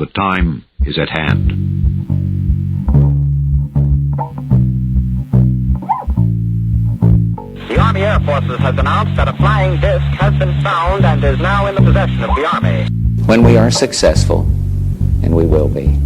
The time is at hand. The Army Air Forces has announced that a flying disc has been found and is now in the possession of the Army. When we are successful, and we will be,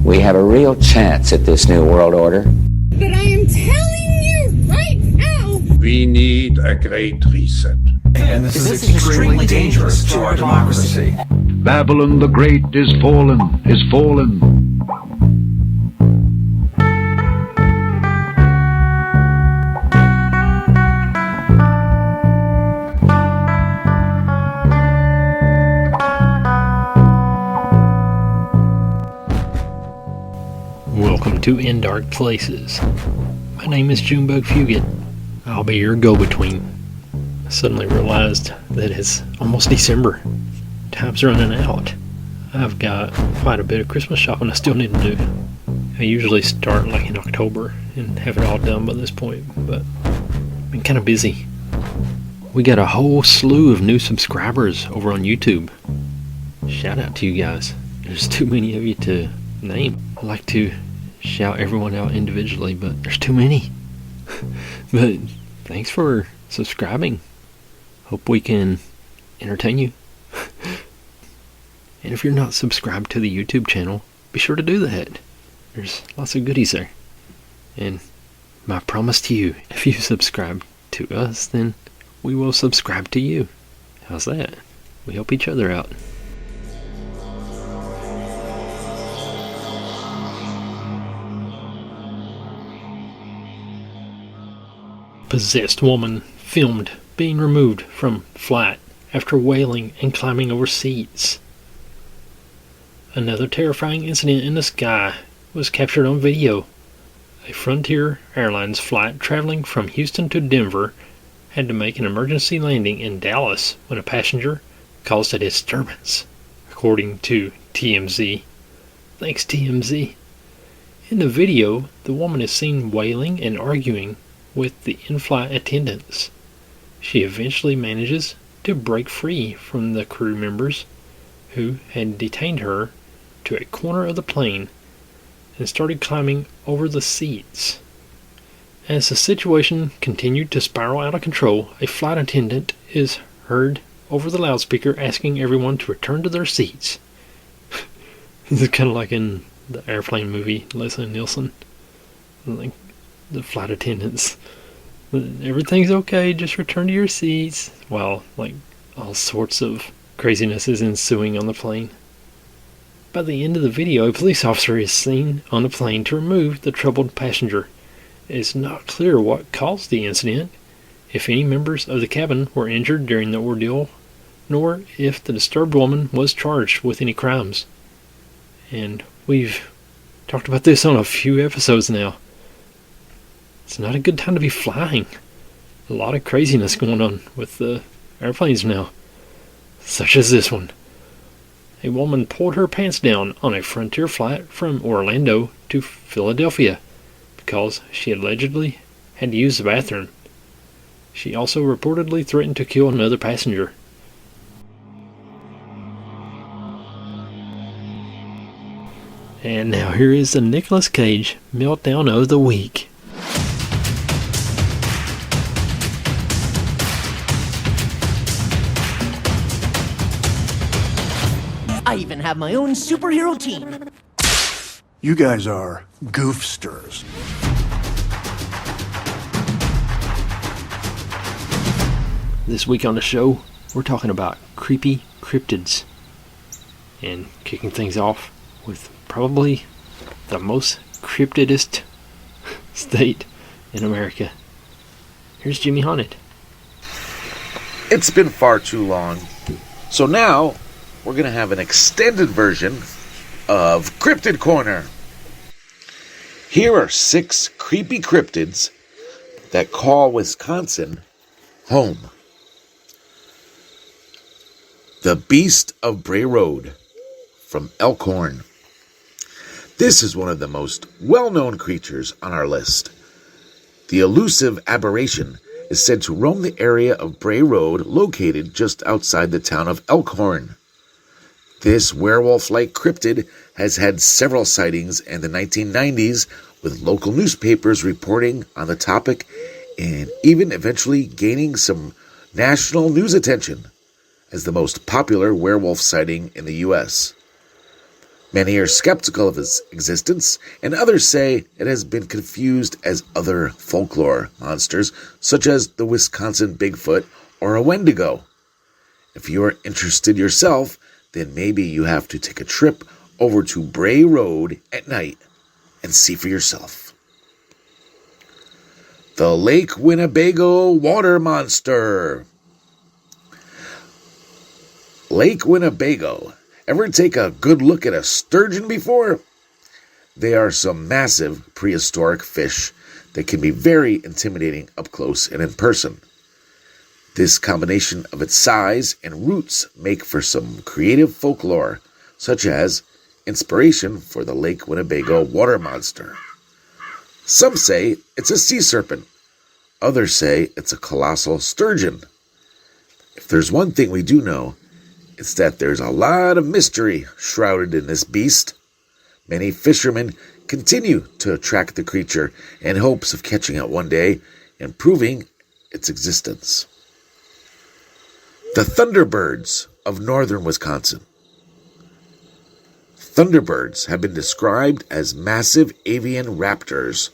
we have a real chance at this new world order. But I am telling you right now, we need a great reset. And this is extremely dangerous to our democracy. Babylon the Great is fallen, is fallen. Welcome to In Dark Places. My name is Junebug Fugit. I'll be your go-between. I suddenly realized that it's almost December. Time's running out. I've got quite a bit of Christmas shopping I still need to do. I usually start like in October and have it all done by this point, but I've been kind of busy. We got a whole slew of new subscribers over on YouTube. Shout out to you guys. There's too many of you to name. I like to shout everyone out individually, but there's too many. But thanks for subscribing. Hope we can entertain you. And if you're not subscribed to the YouTube channel, be sure to do that. There's lots of goodies there. And my promise to you, if you subscribe to us, then we will subscribe to you. How's that? We help each other out. Possessed woman filmed being removed from flight after wailing and climbing over seats. Another terrifying incident in the sky was captured on video. A Frontier Airlines flight traveling from Houston to Denver had to make an emergency landing in Dallas when a passenger caused a disturbance, according to TMZ. Thanks, TMZ. In the video, the woman is seen wailing and arguing with the in-flight attendants. She eventually manages to break free from the crew members who had detained her to a corner of the plane and started climbing over the seats. As the situation continued to spiral out of control, a flight attendant is heard over the loudspeaker asking everyone to return to their seats. This is kind of like in the airplane movie, Leslie Nielsen. Like, the flight attendants, everything's okay, just return to your seats, while like all sorts of craziness is ensuing on the plane. By the end of the video, a police officer is seen on the plane to remove the troubled passenger. It is not clear what caused the incident, if any members of the cabin were injured during the ordeal, nor if the disturbed woman was charged with any crimes. And we've talked about this on a few episodes now. It's not a good time to be flying. A lot of craziness going on with the airplanes now, such as this one. A woman pulled her pants down on a Frontier flight from Orlando to Philadelphia because she allegedly had to use the bathroom. She also reportedly threatened to kill another passenger. And now here is the Nicolas Cage meltdown of the week. I even have my own superhero team. You guys are goofsters. This week on the show, we're talking about creepy cryptids. And kicking things off with probably the most cryptidest state in America. Here's Jimmy Haunted. It's been far too long. So now, we're going to have an extended version of Cryptid Corner. Here are 6 creepy cryptids that call Wisconsin home. The Beast of Bray Road from Elkhorn. This is one of the most well-known creatures on our list. The elusive aberration is said to roam the area of Bray Road located just outside the town of Elkhorn. This werewolf-like cryptid has had several sightings in the 1990s, with local newspapers reporting on the topic and even eventually gaining some national news attention as the most popular werewolf sighting in the U.S. Many are skeptical of its existence, and others say it has been confused as other folklore monsters, such as the Wisconsin Bigfoot or a Wendigo. If you are interested yourself, then maybe you have to take a trip over to Bray Road at night and see for yourself. The Lake Winnebago Water Monster. Lake Winnebago. Ever take a good look at a sturgeon before? They are some massive prehistoric fish that can be very intimidating up close and in person. This combination of its size and roots make for some creative folklore, such as inspiration for the Lake Winnebago water monster. Some say it's a sea serpent. Others say it's a colossal sturgeon. If there's one thing we do know, it's that there's a lot of mystery shrouded in this beast. Many fishermen continue to track the creature in hopes of catching it one day and proving its existence. The Thunderbirds of northern Wisconsin. Thunderbirds have been described as massive avian raptors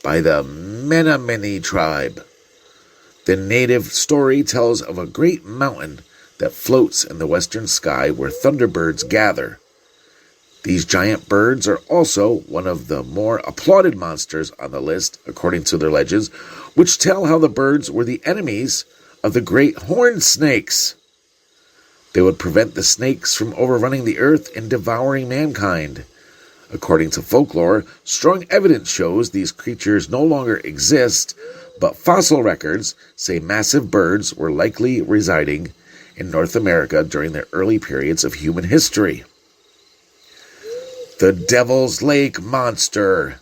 by the Menominee tribe. The native story tells of a great mountain that floats in the western sky where thunderbirds gather. These giant birds are also one of the more applauded monsters on the list, according to their legends, which tell how the birds were the enemies of the great horned snakes. They would prevent the snakes from overrunning the earth and devouring mankind. According to folklore, strong evidence shows these creatures no longer exist, but fossil records say massive birds were likely residing in North America during the early periods of human history. The Devil's Lake Monster.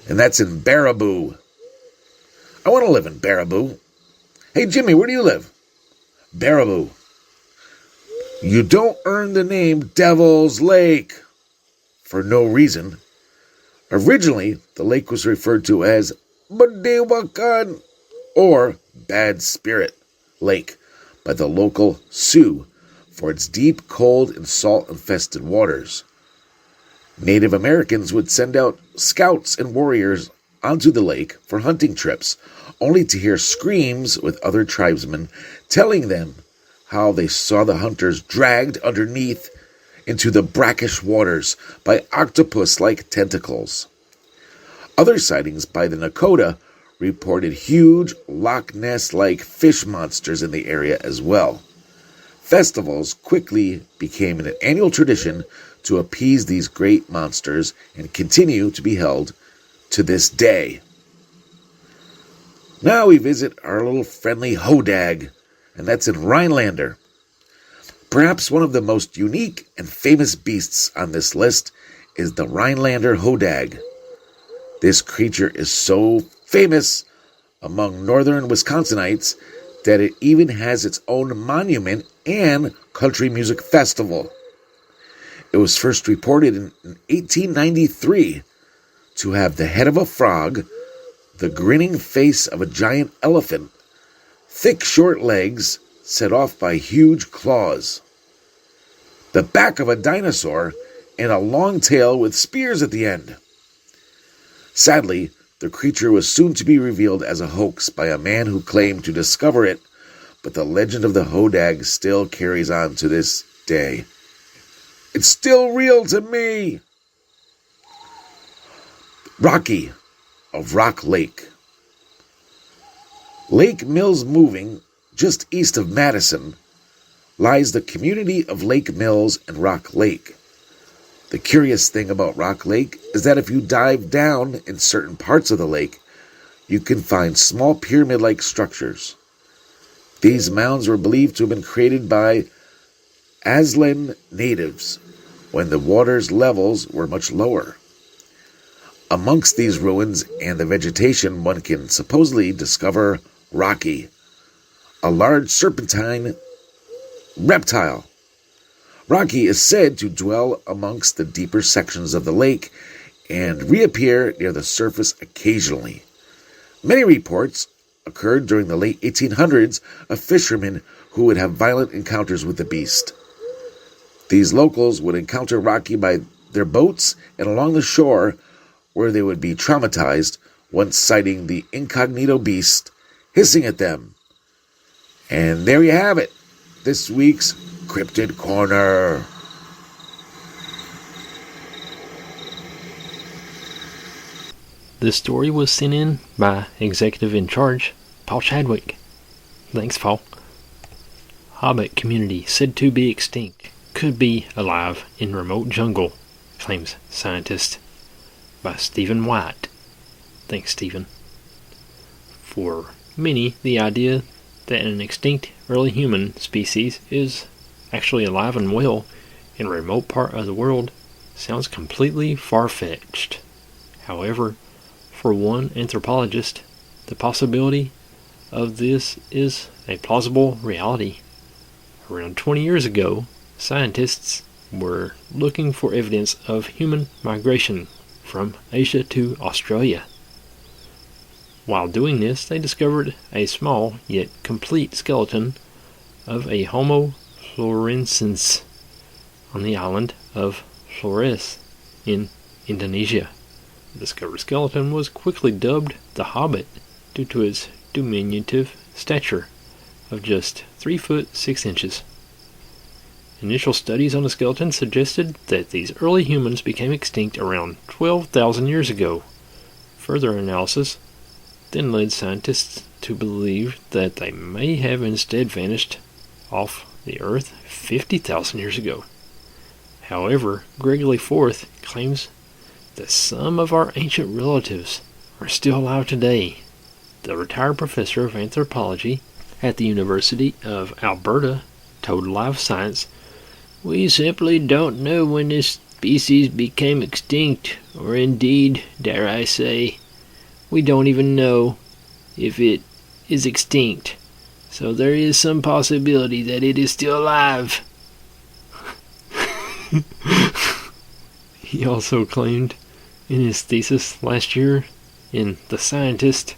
And that's in Baraboo. I want to live in Baraboo. Hey, Jimmy, where do you live? Baraboo. You don't earn the name Devil's Lake for no reason. Originally, the lake was referred to as Badewakan, or Bad Spirit Lake, by the local Sioux for its deep, cold, and salt-infested waters. Native Americans would send out scouts and warriors onto the lake for hunting trips, only to hear screams with other tribesmen telling them how they saw the hunters dragged underneath into the brackish waters by octopus-like tentacles. Other sightings by the Nakota reported huge Loch Ness-like fish monsters in the area as well. Festivals quickly became an annual tradition to appease these great monsters and continue to be held to this day. Now we visit our little friendly hodag, and that's in Rhinelander. Perhaps one of the most unique and famous beasts on this list is the Rhinelander hodag. This creature is so famous among northern Wisconsinites that it even has its own monument and country music festival. It was first reported in 1893 to have the head of a frog, the grinning face of a giant elephant, thick short legs set off by huge claws, the back of a dinosaur, and a long tail with spears at the end. Sadly, the creature was soon to be revealed as a hoax by a man who claimed to discover it, but the legend of the hodag still carries on to this day. It's still real to me. Rocky of Rock Lake. Lake Mills Moving, just east of Madison, lies the community of Lake Mills and Rock Lake. The curious thing about Rock Lake is that if you dive down in certain parts of the lake, you can find small pyramid-like structures. These mounds were believed to have been created by Aslan natives when the water's levels were much lower. Amongst these ruins and the vegetation, one can supposedly discover Rocky, a large serpentine reptile. Rocky is said to dwell amongst the deeper sections of the lake and reappear near the surface occasionally. Many reports occurred during the late 1800s of fishermen who would have violent encounters with the beast. These locals would encounter Rocky by their boats and along the shore, where they would be traumatized once sighting the incognito beast hissing at them. And there you have it, this week's Cryptid Corner. This story was sent in by Executive in Charge, Paul Chadwick. Thanks, Paul. Hobbit community said to be extinct could be alive in remote jungle, claims scientist, by Stephen White. Thanks, Stephen. For many, the idea that an extinct early human species is actually alive and well in a remote part of the world sounds completely far-fetched. However, for one anthropologist, the possibility of this is a plausible reality. Around 20 years ago, scientists were looking for evidence of human migration from Asia to Australia. While doing this, they discovered a small yet complete skeleton of a Homo florensis on the island of Flores in Indonesia. The discovered skeleton was quickly dubbed the Hobbit due to its diminutive stature of just 3 foot 6 inches. Initial studies on the skeleton suggested that these early humans became extinct around 12,000 years ago. Further analysis then led scientists to believe that they may have instead vanished off the Earth 50,000 years ago. However, Gregory IV claims that some of our ancient relatives are still alive today. The retired professor of anthropology at the University of Alberta told Live Science, "We simply don't know when this species became extinct, or indeed, dare I say, we don't even know if it is extinct. So there is some possibility that it is still alive." He also claimed in his thesis last year in The Scientist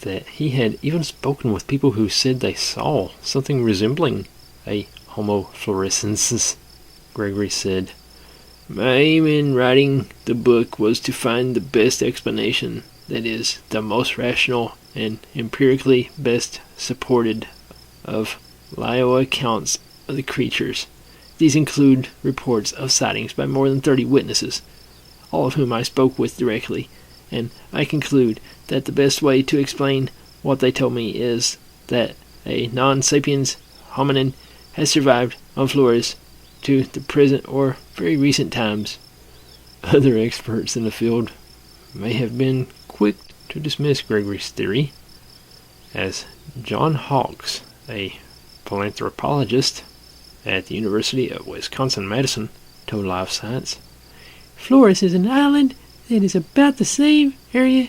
that he had even spoken with people who said they saw something resembling a Homo florensis. Gregory said, "My aim in writing the book was to find the best explanation, that is, the most rational and empirically best supported of Lio accounts of the creatures. These include reports of sightings by more than 30 witnesses, all of whom I spoke with directly, and I conclude that the best way to explain what they told me is that a non-sapiens hominin has survived on Flores to the present or very recent times." Other experts in the field may have been quick to dismiss Gregory's theory, as John Hawkes, a paleontologist at the University of Wisconsin-Madison, told Live Science, "Flores is an island that is about the same area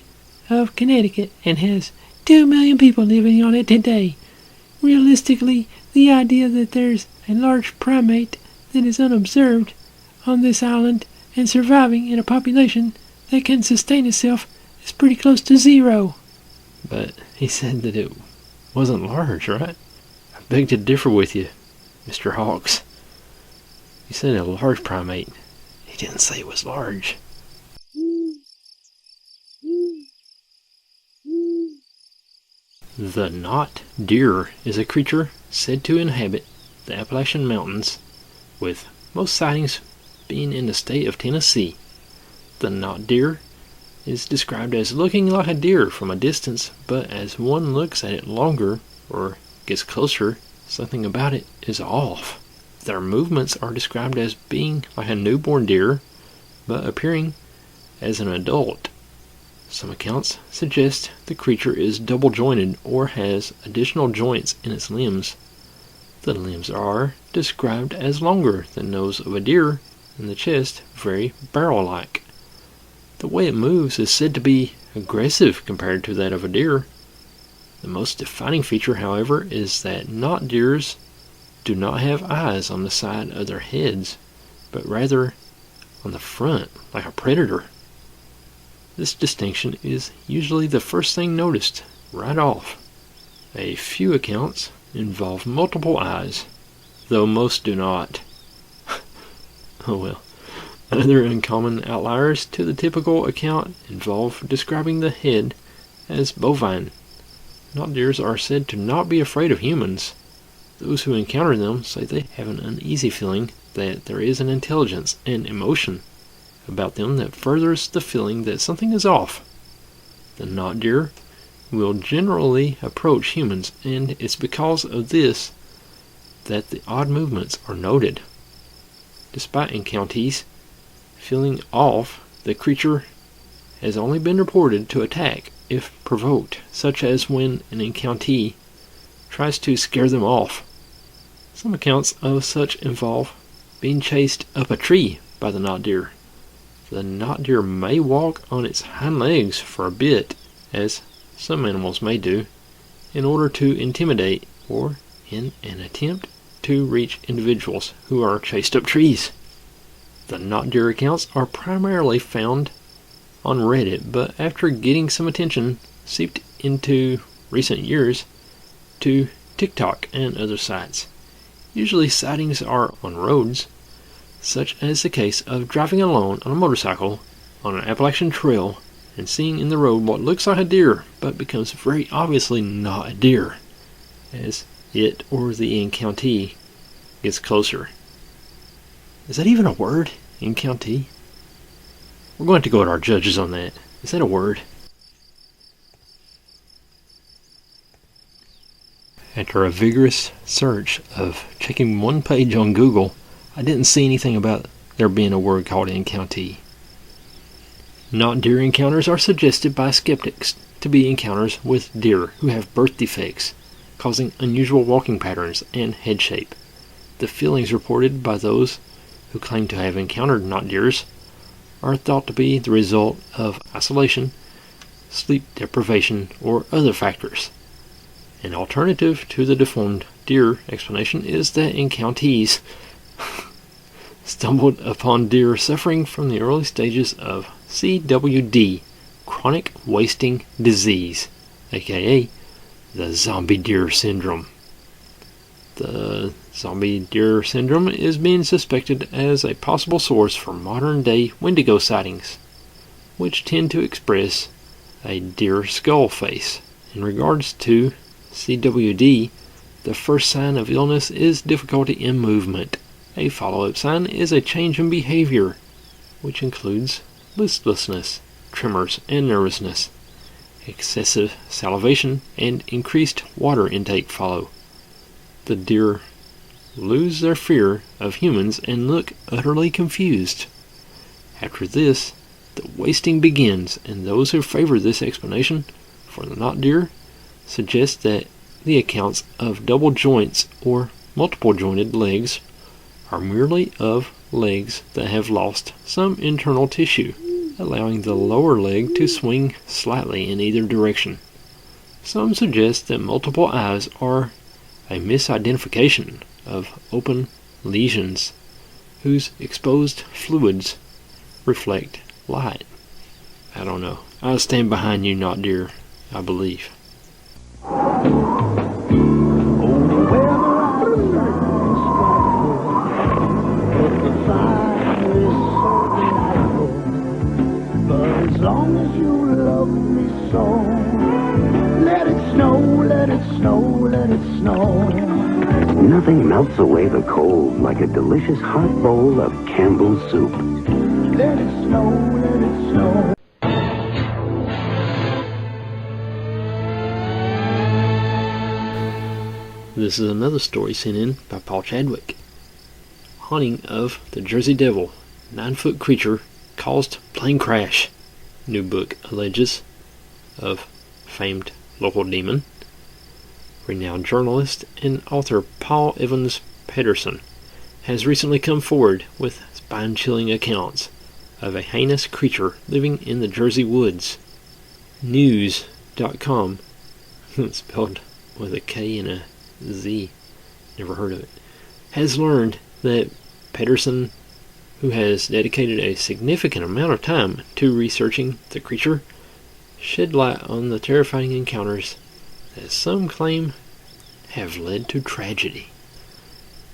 of Connecticut and has 2 million people living on it today. Realistically, the idea that there's a large primate that is unobserved on this island and surviving in a population that can sustain itself is pretty close to zero." But he said that it wasn't large, right? I beg to differ with you, Mr. Hawks. He said a large primate. He didn't say it was large. The knot deer is a creature said to inhabit the Appalachian Mountains, with most sightings being in the state of Tennessee. The knot deer is described as looking like a deer from a distance, but as one looks at it longer or gets closer, something about it is off. Their movements are described as being like a newborn deer, but appearing as an adult. Some accounts suggest the creature is double-jointed or has additional joints in its limbs. The limbs are described as longer than those of a deer, and the chest very barrel-like. The way it moves is said to be aggressive compared to that of a deer. The most defining feature, however, is that knot deers do not have eyes on the side of their heads, but rather on the front, like a predator. This distinction is usually the first thing noticed right off. A few accounts involve multiple eyes, though most do not. Oh well. Other uncommon outliers to the typical account involve describing the head as bovine. Not deers are said to not be afraid of humans. Those who encounter them say they have an uneasy feeling that there is an intelligence and emotion about them that furthers the feeling that something is off. The not deer will generally approach humans, and it's because of this that the odd movements are noted. Despite encounters feeling off, the creature has only been reported to attack if provoked, such as when an encountee tries to scare them off. Some accounts of such involve being chased up a tree by the not deer. The not deer may walk on its hind legs for a bit, as some animals may do, in order to intimidate or in an attempt to reach individuals who are chased up trees. The not deer accounts are primarily found on Reddit, but after getting some attention, seeped into recent years to TikTok and other sites. Usually sightings are on roads, such as the case of driving alone on a motorcycle on an Appalachian trail and seeing in the road what looks like a deer but becomes very obviously not a deer as it or the encountee gets closer. Is that even a word? Encountee? We're going to go to our judges on that. Is that a word? After a vigorous search of checking one page on Google, I didn't see anything about there being a word called encountee. Not deer encounters are suggested by skeptics to be encounters with deer who have birth defects, causing unusual walking patterns and head shape. The feelings reported by those who claim to have encountered not deers are thought to be the result of isolation, sleep deprivation, or other factors. An alternative to the deformed deer explanation is that encounters stumbled upon deer suffering from the early stages of CWD, chronic wasting disease, aka the zombie deer syndrome. The zombie deer syndrome is being suspected as a possible source for modern-day Wendigo sightings, which tend to express a deer skull face. In regards to CWD, the first sign of illness is difficulty in movement. A follow-up sign is a change in behavior, which includes listlessness, tremors, and nervousness. Excessive salivation and increased water intake follow. The deer lose their fear of humans and look utterly confused. After this, the wasting begins, and those who favor this explanation for the not deer suggest that the accounts of double joints or multiple jointed legs are merely of legs that have lost some internal tissue, allowing the lower leg to swing slightly in either direction. Some suggest that multiple eyes are a misidentification of open lesions whose exposed fluids reflect light. I don't know. I'll stand behind you, not deer, I believe. As long as you love me so, let it snow, let it snow, let it snow. Nothing melts away the cold like a delicious hot bowl of Campbell's soup. Let it snow, let it snow. This is another story sent in by Paul Chadwick. Haunting of the Jersey Devil, 9-foot creature caused plane crash. New book alleges of famed local demon. Renowned journalist and author Paul Evans Pedersen has recently come forward with spine-chilling accounts of a heinous creature living in the Jersey woods. News.com, spelled with a K and a Z, never heard of it, has learned that Pedersen, who has dedicated a significant amount of time to researching the creature, shed light on the terrifying encounters that some claim have led to tragedy.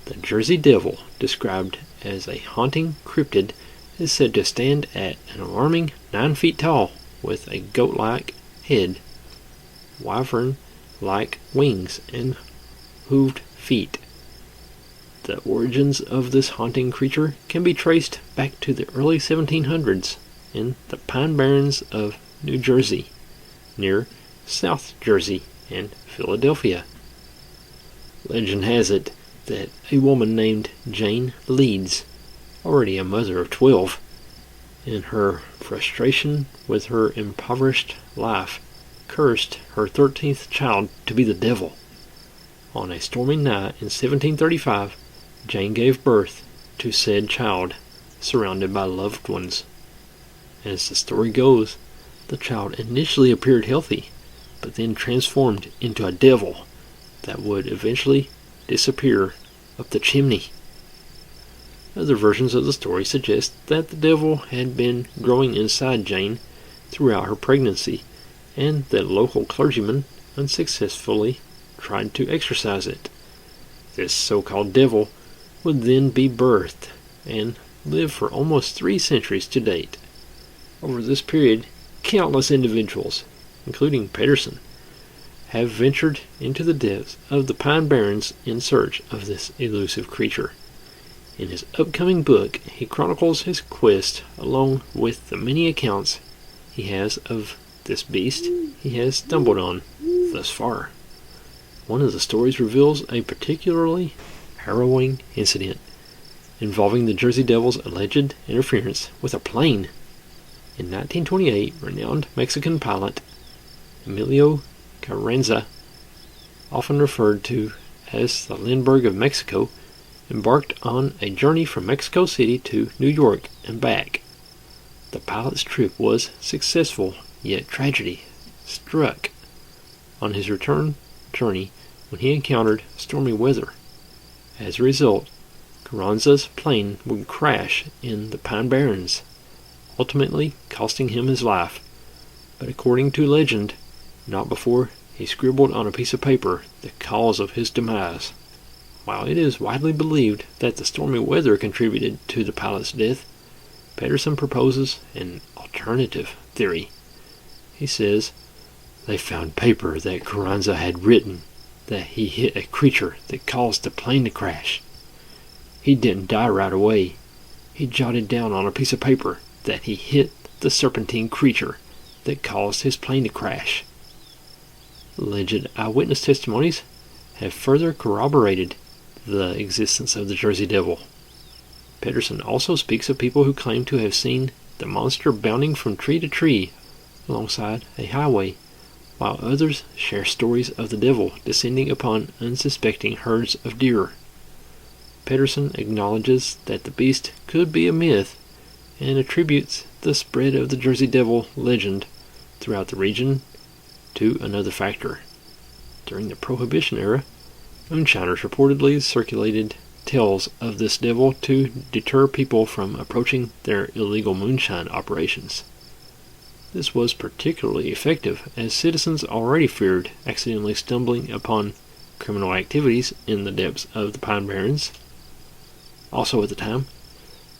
The Jersey Devil, described as a haunting cryptid, is said to stand at an alarming 9 feet tall, with a goat-like head, wyvern-like wings, and hooved feet. The origins of this haunting creature can be traced back to the early 1700s in the Pine Barrens of New Jersey, near South Jersey and Philadelphia. Legend has it that a woman named Jane Leeds, already a mother of 12, in her frustration with her impoverished life, cursed her 13th child to be the devil. On a stormy night in 1735, Jane gave birth to said child, surrounded by loved ones. As the story goes, the child initially appeared healthy, but then transformed into a devil that would eventually disappear up the chimney. Other versions of the story suggest that the devil had been growing inside Jane throughout her pregnancy, and that local clergymen unsuccessfully tried to exorcise it. This so-called devil would then be birthed and live for almost 3 centuries to date. Over this period, countless individuals, including Pedersen, have ventured into the depths of the Pine Barrens in search of this elusive creature. In his upcoming book, he chronicles his quest along with the many accounts he has of this beast he has stumbled on thus far. One of the stories reveals a particularly harrowing incident involving the Jersey Devil's alleged interference with a plane. In 1928, renowned Mexican pilot Emilio Carranza, often referred to as the Lindbergh of Mexico, embarked on a journey from Mexico City to New York and back. The pilot's trip was successful, yet tragedy struck on his return journey when he encountered stormy weather. As a result, Carranza's plane would crash in the Pine Barrens, ultimately costing him his life, but according to legend, not before he scribbled on a piece of paper the cause of his demise. While it is widely believed that the stormy weather contributed to the pilot's death, Pedersen proposes an alternative theory. He says they found paper that Carranza had written that he hit a creature that caused the plane to crash. He didn't die right away. He jotted down on a piece of paper that he hit the serpentine creature that caused his plane to crash. Alleged eyewitness testimonies have further corroborated the existence of the Jersey Devil. Pedersen also speaks of people who claim to have seen the monster bounding from tree to tree alongside a highway, while others share stories of the devil descending upon unsuspecting herds of deer. Pedersen acknowledges that the beast could be a myth and attributes the spread of the Jersey Devil legend throughout the region to another factor. During the Prohibition era, moonshiners reportedly circulated tales of this devil to deter people from approaching their illegal moonshine operations. This was particularly effective as citizens already feared accidentally stumbling upon criminal activities in the depths of the Pine Barrens. Also at the time,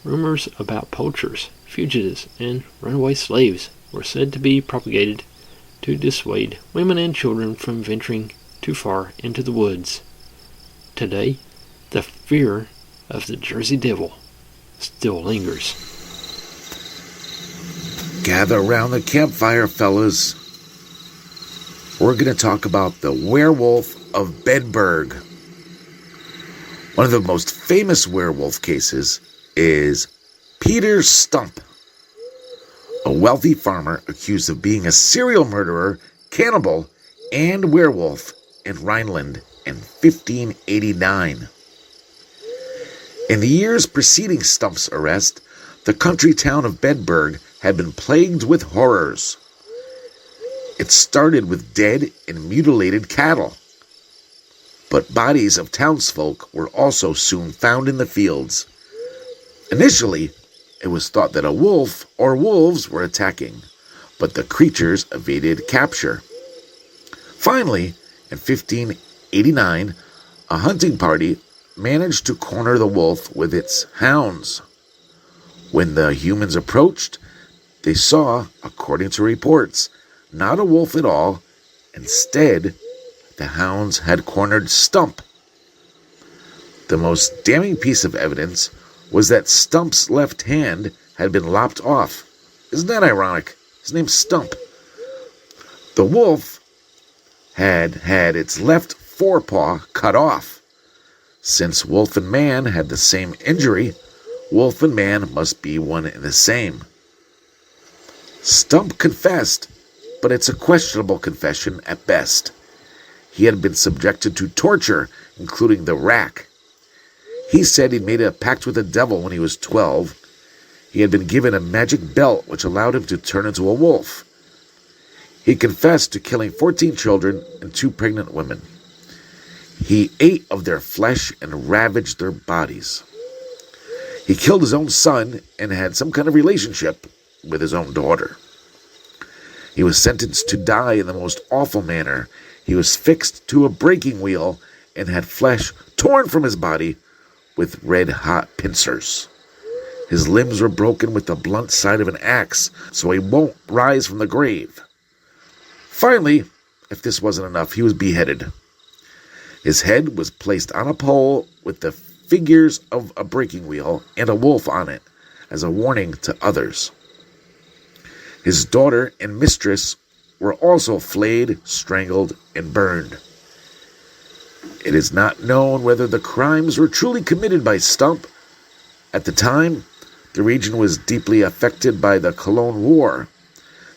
rumors about poachers, fugitives, and runaway slaves were said to be propagated to dissuade women and children from venturing too far into the woods. Today, the fear of the Jersey Devil still lingers. Gather around the campfire, fellas. We're going to talk about the werewolf of Bedburg. One of the most famous werewolf cases is Peter Stump, a wealthy farmer accused of being a serial murderer, cannibal, and werewolf in Rhineland in 1589. In the years preceding Stump's arrest, the country town of Bedburg had been plagued with horrors. It started with dead and mutilated cattle. but bodies of townsfolk were also soon found in the fields. Initially, it was thought that a wolf or wolves were attacking, but the creatures evaded capture. Finally, in 1589, a hunting party managed to corner the wolf with its hounds. When the humans approached, they saw, according to reports, not a wolf at all. Instead, the hounds had cornered Stump. The most damning piece of evidence was that Stump's left hand had been lopped off. Isn't that ironic? His name's Stump. The wolf had its left forepaw cut off. Since wolf and man had the same injury, wolf and man must be one and the same. Stump confessed, but it's a questionable confession at best. He had been subjected to torture, including the rack. He said he made a pact with the devil when he was 12. He had been given a magic belt which allowed him to turn into a wolf. He confessed to killing 14 children and 2 pregnant women. He ate of their flesh and ravaged their bodies. He killed his own son and had some kind of relationship with his own daughter. He was sentenced to die in the most awful manner. He was fixed to a breaking wheel and had flesh torn from his body with red-hot pincers. His limbs were broken with the blunt side of an axe, so he won't rise from the grave. Finally, if this wasn't enough, he was beheaded. His head was placed on a pole with the figures of a breaking wheel and a wolf on it as a warning to others. His daughter and mistress were also flayed, strangled, and burned. It is not known whether the crimes were truly committed by Stump. At the time, the region was deeply affected by the Cologne War.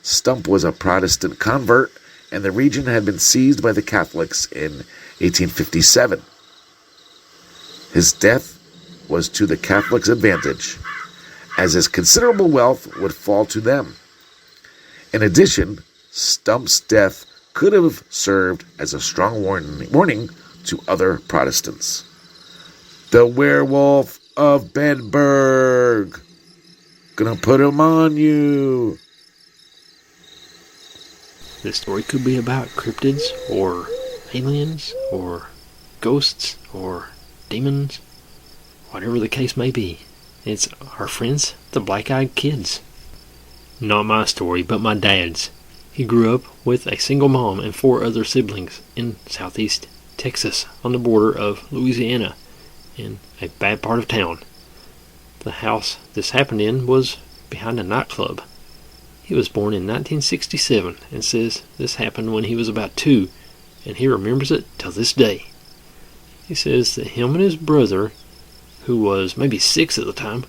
Stump was a Protestant convert, and the region had been seized by the Catholics in 1857. His death was to the Catholics' advantage, as his considerable wealth would fall to them. In addition, Stump's death could have served as a strong warning to other Protestants. The Werewolf of Bedburg. Gonna put him on you. This story could be about cryptids, or aliens, or ghosts, or demons, whatever the case may be. It's our friends, the Black-Eyed Kids. Not my story, but my dad's. He grew up with a single mom and 4 other siblings in southeast Texas, on the border of Louisiana, in a bad part of town. The house this happened in was behind a nightclub. He was born in 1967 and says this happened when he was about 2, and he remembers it till this day. He says that him and his brother, who was maybe 6 at the time,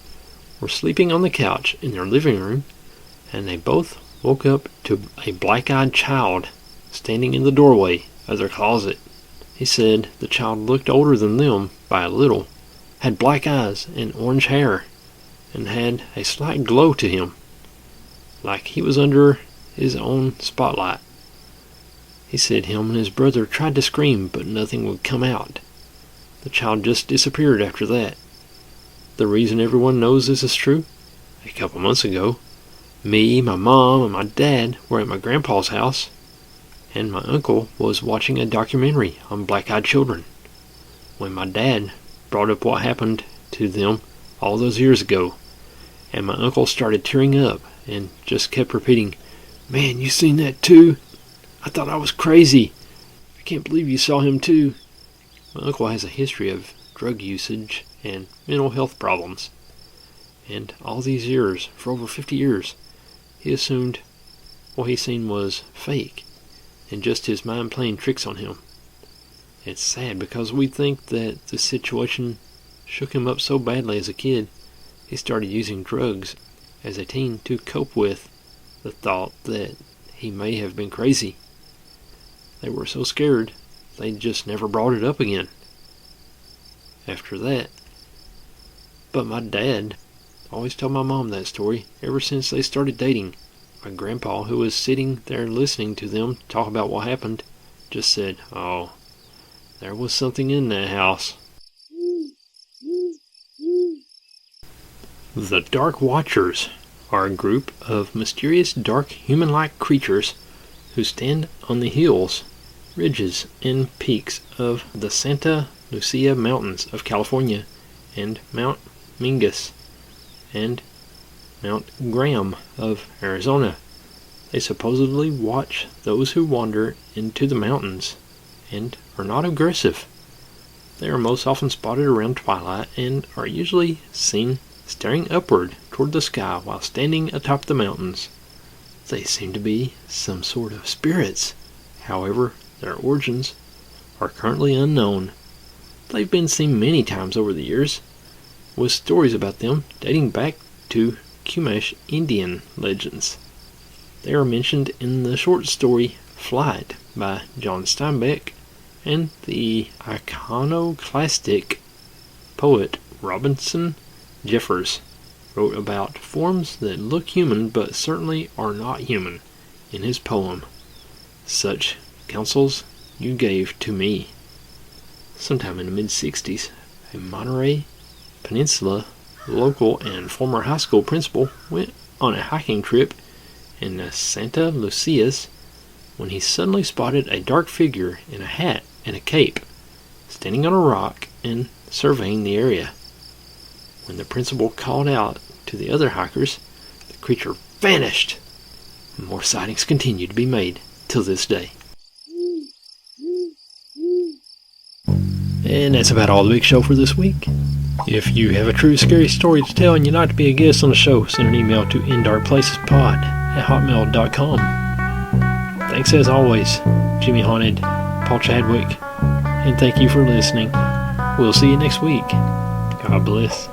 were sleeping on the couch in their living room, and they both woke up to a black-eyed child standing in the doorway of their closet. He said the child looked older than them by a little, had black eyes and orange hair, and had a slight glow to him, like he was under his own spotlight. He said him and his brother tried to scream, but nothing would come out. The child just disappeared after that. The reason everyone knows this is true? A couple months ago, me, my mom, and my dad were at my grandpa's house, and my uncle was watching a documentary on black-eyed children. When my dad brought up what happened to them all those years ago, and my uncle started tearing up and just kept repeating, "Man, you seen that too? I thought I was crazy. I can't believe you saw him too." My uncle has a history of drug usage and mental health problems, and all these years, for over 50 years, he assumed what he seen was fake and just his mind playing tricks on him. It's sad because we think that the situation shook him up so badly as a kid, he started using drugs as a teen to cope with the thought that he may have been crazy. They were so scared, they just never brought it up again after that. But my dad always told my mom that story ever since they started dating. My grandpa, who was sitting there listening to them talk about what happened, just said, "Oh, there was something in that house. The Dark Watchers are a group of mysterious dark human-like creatures who stand on the hills, ridges, and peaks of the Santa Lucia Mountains of California and Mount Mingus and Mount Graham of Arizona. They supposedly watch those who wander into the mountains and are not aggressive. They are most often spotted around twilight and are usually seen staring upward toward the sky while standing atop the mountains. They seem to be some sort of spirits. However, their origins are currently unknown. They've been seen many times over the years, with stories about them dating back to Chumash Indian legends. They are mentioned in the short story Flight by John Steinbeck, and the iconoclastic poet Robinson Jeffers wrote about forms that look human but certainly are not human in his poem, Such Counsels You Gave to Me. Sometime in the mid-60s, a Monterey Peninsula local and former high school principal went on a hiking trip in the Santa Lucias when he suddenly spotted a dark figure in a hat and a cape standing on a rock and surveying the area. When the principal called out to the other hikers, the creature vanished. More sightings continue to be made till this day. And that's about all the big show for this week. If you have a true scary story to tell and you'd like to be a guest on the show, send an email to indarkplacespod@hotmail.com. Thanks as always, Jimmy Haunted, Paul Chadwick, and thank you for listening. We'll see you next week. God bless.